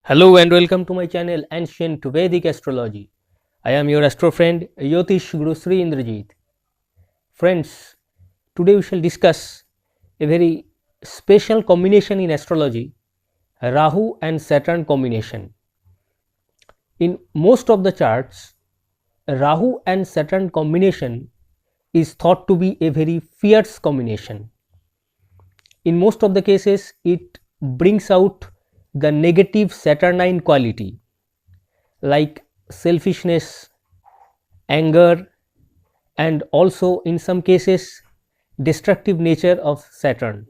Hello and welcome to my channel Ancient Vedic Astrology. I am your astro friend Yotish Guru Sri Indrajit. Friends, today we shall discuss a very special combination in astrology, Rahu and Saturn combination. In most of the charts, Rahu and Saturn combination is thought to be a very fierce combination. In most of the cases, it brings out the negative Saturnine quality like selfishness, anger, and also in some cases destructive nature of Saturn.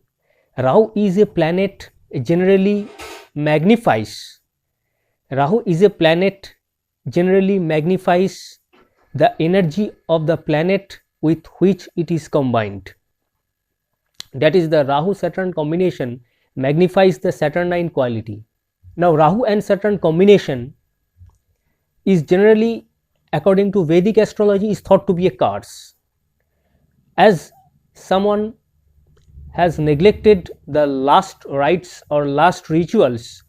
Rahu is a planet generally magnifies. Rahu is a planet generally magnifies the energy of the planet with which it is combined. That is, the Rahu Saturn combination magnifies the Saturnine quality. Now, Rahu and Saturn combination is generally, according to Vedic astrology, is thought to be a curse. As someone has neglected the last rites or last rituals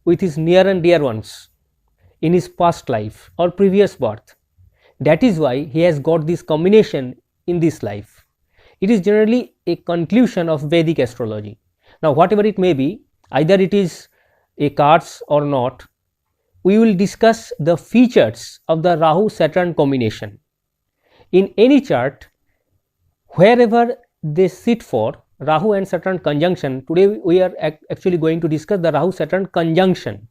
with his near and dear ones in his past life or previous birth, that is why he has got this combination in this life. It is generally a conclusion of Vedic astrology. Now, whatever it may be, either it is a curse or not, we will discuss the features of the Rahu Saturn combination. In any chart, wherever they sit for Rahu and Saturn conjunction, today we are actually going to discuss the Rahu Saturn conjunction.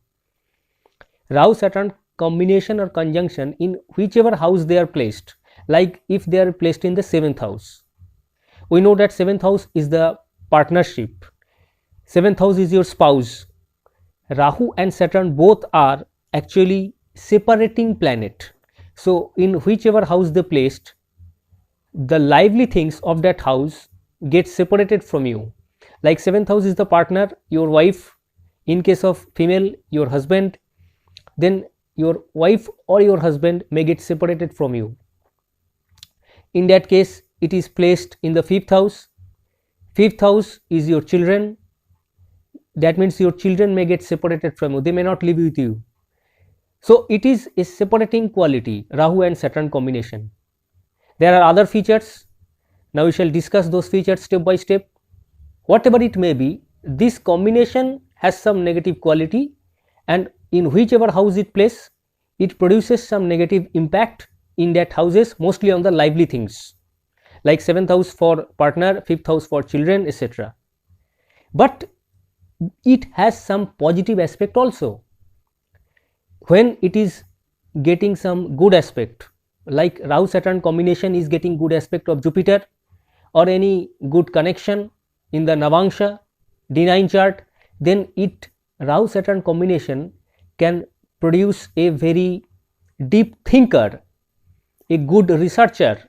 Rahu Saturn combination or conjunction in whichever house they are placed, like if they are placed in the 7th house. We know that 7th house is the partnership. 7th house is your spouse. Rahu and Saturn both are actually separating planet. So, in whichever house they placed, the lively things of that house get separated from you. Like 7th house is the partner, your wife, in case of female, your husband, then your wife or your husband may get separated from you. In that case, it is placed in the 5th house. 5th house is your children. That means your children may get separated from you, they may not live with you. So, it is a separating quality, Rahu and Saturn combination. There are other features. Now, we shall discuss those features step by step. Whatever it may be, this combination has some negative quality, and in whichever house it places, it produces some negative impact in that houses, mostly on the lively things, like 7th house for partner, 5th house for children, etc. But it has some positive aspect also. When it is getting some good aspect, like Rahu Saturn combination is getting good aspect of Jupiter or any good connection in the Navangsha D9 chart, then Rahu Saturn combination can produce a very deep thinker, a good researcher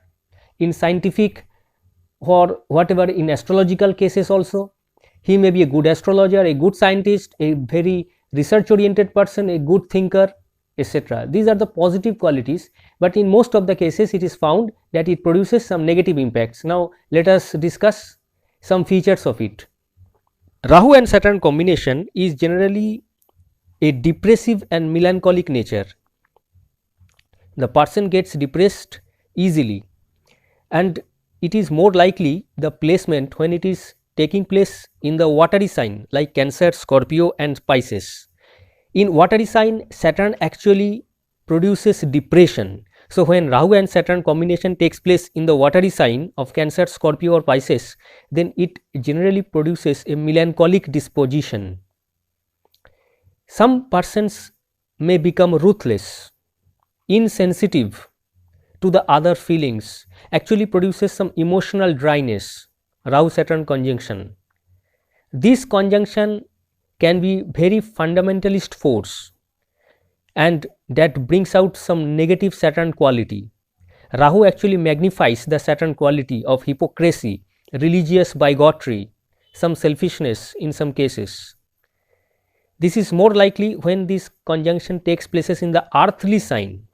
in scientific or whatever, in astrological cases also. He may be a good astrologer, a good scientist, a very research oriented person, a good thinker, etc. These are the positive qualities, but in most of the cases it is found that it produces some negative impacts. Now, let us discuss some features of it. Rahu and Saturn combination is generally a depressive and melancholic nature. The person gets depressed easily, and it is more likely the placement when it is taking place in the watery sign like Cancer, Scorpio and Pisces. In watery sign, Saturn actually produces depression. So, when Rahu and Saturn combination takes place in the watery sign of Cancer, Scorpio or Pisces, then it generally produces a melancholic disposition. Some persons may become ruthless, insensitive to the other feelings, actually produces some emotional dryness. Rahu Saturn conjunction. This conjunction can be very fundamentalist force, and that brings out some negative Saturn quality. Rahu actually magnifies the Saturn quality of hypocrisy, religious bigotry, some selfishness in some cases. This is more likely when this conjunction takes places in the earthly sign.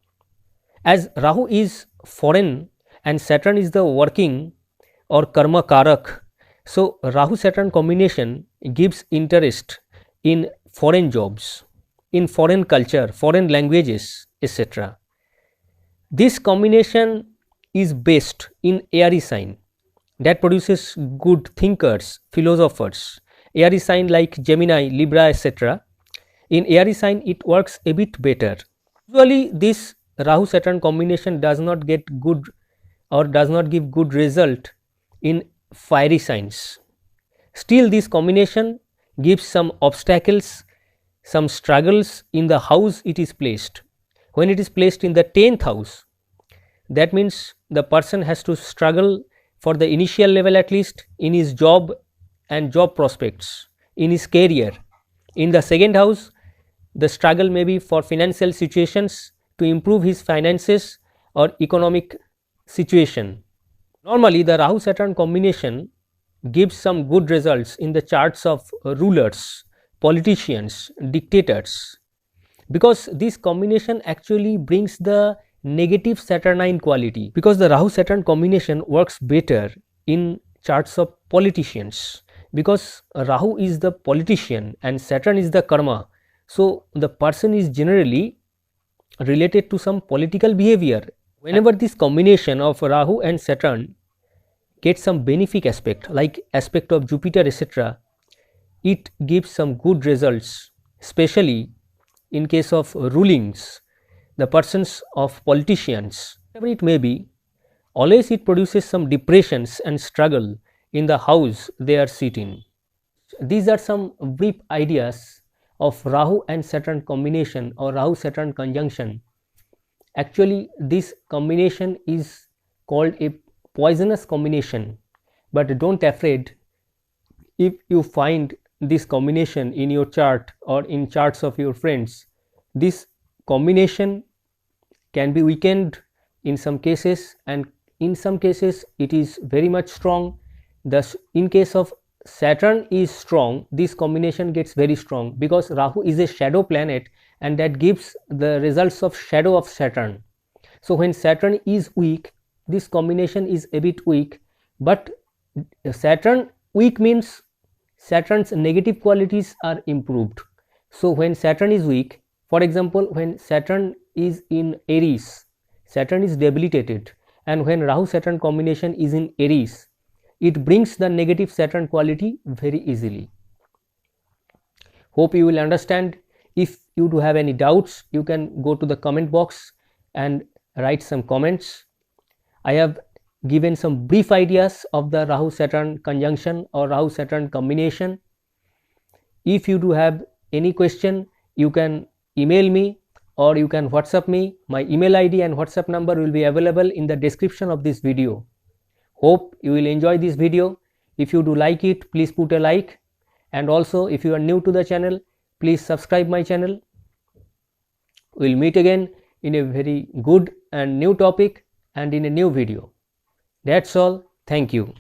As Rahu is foreign and Saturn is the working or karma karak, so Rahu Saturn combination gives interest in foreign jobs. in foreign culture, foreign languages, etc. This combination is based in airy sign that produces good thinkers, philosophers. Airy sign like Gemini, Libra, etc. In airy sign it works a bit better. Usually this Rahu Saturn combination does not get good or does not give good result in fiery signs. Still this combination gives some obstacles, some struggles in the house it is placed. When it is placed in the 10th house, that means the person has to struggle for the initial level at least in his job and job prospects, in his career. In the second house, the struggle may be for financial situations to improve his finances or economic situation. Normally the Rahu Saturn combination gives some good results in the charts of rulers, politicians, dictators, because this combination actually brings the negative Saturnine quality, because the Rahu Saturn combination works better in charts of politicians, because Rahu is the politician and Saturn is the karma. So the person is generally related to some political behavior. Whenever this combination of Rahu and Saturn gets some benefic aspect like aspect of Jupiter, etc., it gives some good results, especially in case of rulings, the persons of politicians, whatever it may be. Always it produces some depressions and struggle in the house they are sitting. These are some brief ideas of Rahu and Saturn combination or Rahu Saturn conjunction. Actually this combination is called a poisonous combination, but don't afraid if you find this combination in your chart or in charts of your friends. This combination can be weakened in some cases, and in some cases it is very much strong. Thus in case of Saturn is strong, this combination gets very strong, because Rahu is a shadow planet and that gives the results of shadow of Saturn. So when Saturn is weak, this combination is a bit weak, but Saturn weak means Saturn's negative qualities are improved. So when Saturn is weak, for example, when Saturn is in Aries, Saturn is debilitated, and when Rahu Saturn combination is in Aries, it brings the negative Saturn quality very easily. Hope you will understand. If you do have any doubts, you can go to the comment box and write some comments. I have given some brief ideas of the Rahu Saturn conjunction or Rahu Saturn combination. If you do have any question, you can email me or you can WhatsApp me. My email ID and WhatsApp number will be available in the description of this video. Hope you will enjoy this video. If you do like it, please put a like, and also if you are new to the channel, please subscribe my channel. We will meet again in a very good and new topic and in a new video. That's all. Thank you.